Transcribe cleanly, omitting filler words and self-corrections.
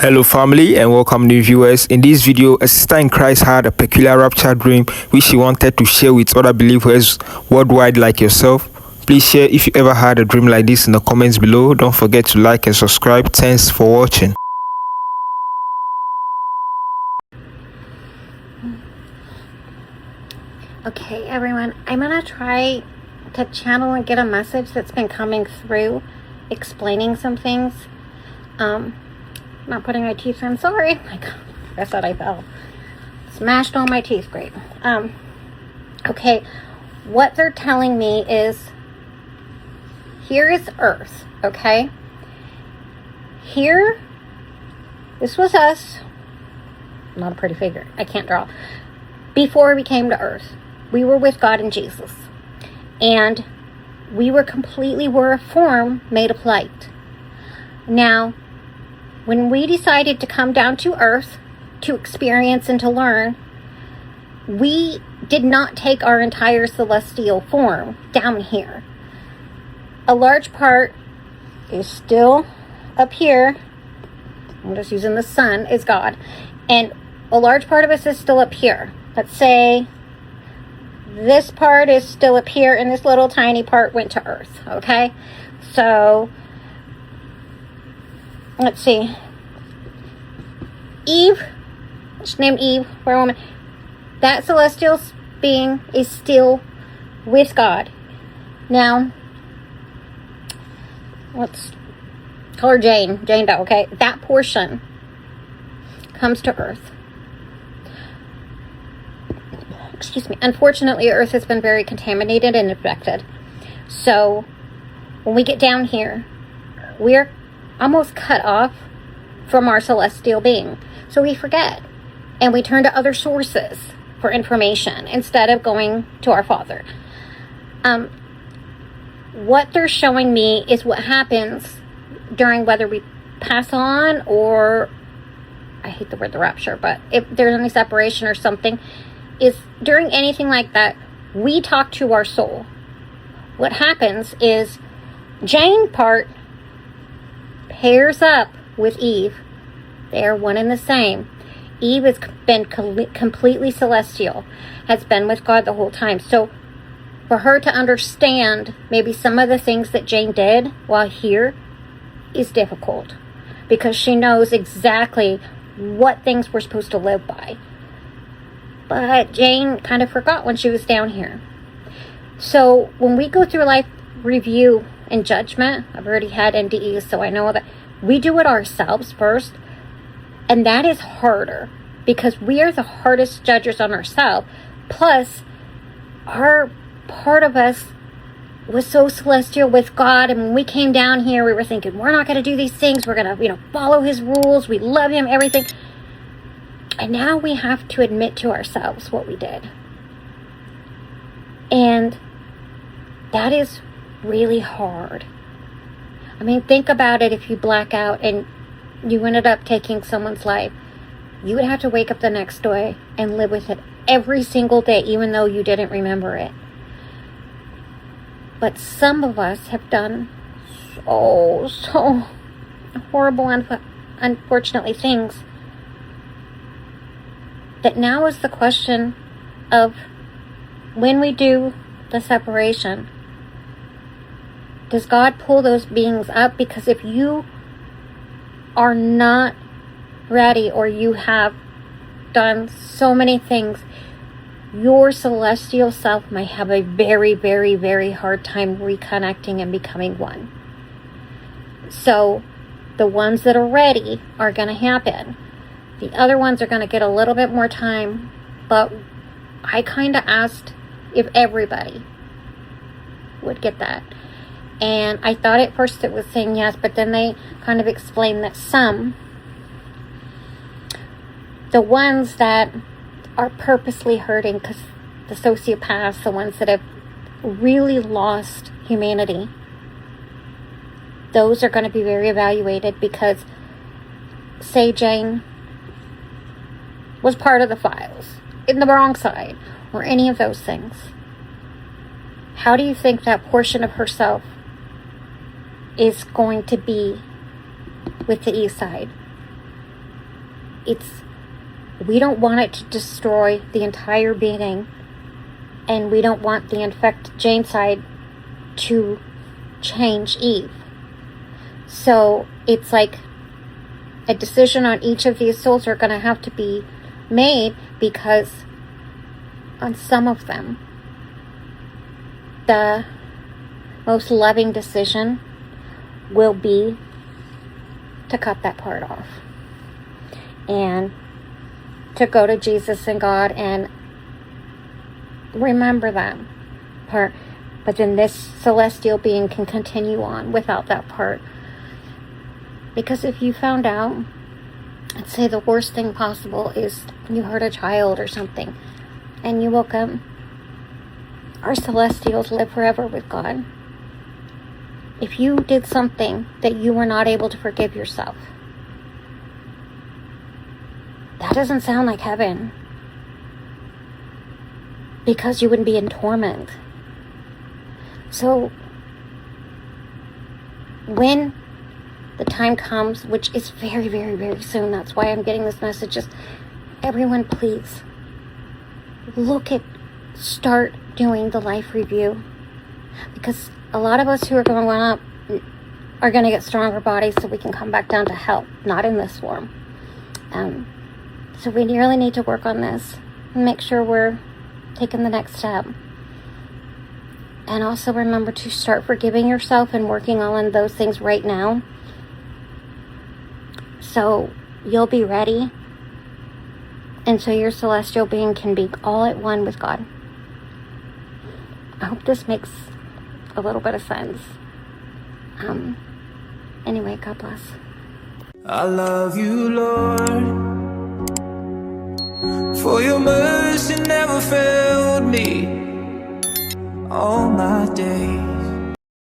Hello family and welcome new viewers. In this video, a sister in Christ had a peculiar rapture dream which she wanted to share with other believers worldwide like yourself. Please share if you ever had a dream like this in the comments below. Don't forget to like and subscribe. Thanks for watching. Okay everyone, I'm gonna try to channel and get a message that's been coming through explaining some things. Not putting my teeth in, sorry. My God, I said I fell. Smashed all my teeth, great. Okay, what they're telling me is, here is Earth, okay? Here, this was us. Not a pretty figure, I can't draw. Before we came to Earth, we were with God and Jesus. And we were a form made of light. Now, when we decided to come down to Earth to experience and to learn, we did not take our entire celestial form down here. A large part is still up here. I'm just using the sun as God. And a large part of us is still up here. Let's say this part is still up here and this little tiny part went to Earth, okay? So let's see. Eve, she's named Eve, we're a woman. That celestial being is still with God. Now, let's call her Jane. Jane Doe, okay? That portion comes to Earth. Excuse me. Unfortunately, Earth has been very contaminated and infected. So, when we get down here, we're almost cut off from our celestial being. So we forget. And we turn to other sources for information instead of going to our Father. What they're showing me is what happens during whether we pass on or, I hate the word the rapture, but if there's any separation or something, is during anything like that, we talk to our soul. What happens is Jane part pairs up with Eve. They are one and the same. Eve has been completely celestial, has been with God the whole time. So for her to understand maybe some of the things that Jane did while here is difficult, because she knows exactly what things we're supposed to live by. But Jane kind of forgot when she was down here. So when we go through life review and judgment, I've already had NDEs, so I know that we do it ourselves first. And that is harder because we are the hardest judges on ourselves. Plus, our part of us was so celestial with God. And when we came down here, we were thinking, we're not going to do these things. We're going to, follow his rules. We love him, everything. And now we have to admit to ourselves what we did. And that is really hard. I mean, think about it. If you black out and you ended up taking someone's life, you would have to wake up the next day and live with it every single day, even though you didn't remember it. But some of us have done so horrible, unfortunately things, that now is the question of, when we do the separation, does God pull those beings up? Because if you are not ready, or you have done so many things, your celestial self might have a very, very, very hard time reconnecting and becoming one. So the ones that are ready are going to happen. The other ones are going to get a little bit more time, but I kind of asked if everybody would get that. And I thought at first it was saying yes, but then they kind of explained that some, the ones that are purposely hurting, because the sociopaths, the ones that have really lost humanity, those are going to be very evaluated, because say Jane was part of the files in the wrong side or any of those things. How do you think that portion of herself is going to be with the east side? we don't want it to destroy the entire being, and we don't want the infected Jane side to change Eve. So it's like a decision on each of these souls are going to have to be made, because on some of them, the most loving decision will be to cut that part off and to go to Jesus and God and remember that part. But then this celestial being can continue on without that part. Because if you found out, let's say the worst thing possible is you hurt a child or something, and you woke up, our celestials live forever with God. If you did something that you were not able to forgive yourself, that doesn't sound like heaven, because you wouldn't be in torment. So when the time comes, which is very, very, very soon, that's why I'm getting this message, just everyone please start doing the life review, because a lot of us who are going up are going to get stronger bodies so we can come back down to health, not in this form. So we really need to work on this and make sure we're taking the next step. And also remember to start forgiving yourself and working on those things right now, so you'll be ready, and so your celestial being can be all at one with God. I hope this makes a little bit of sense. Anyway, God bless. I love you, Lord, for your mercy never failed me all my days.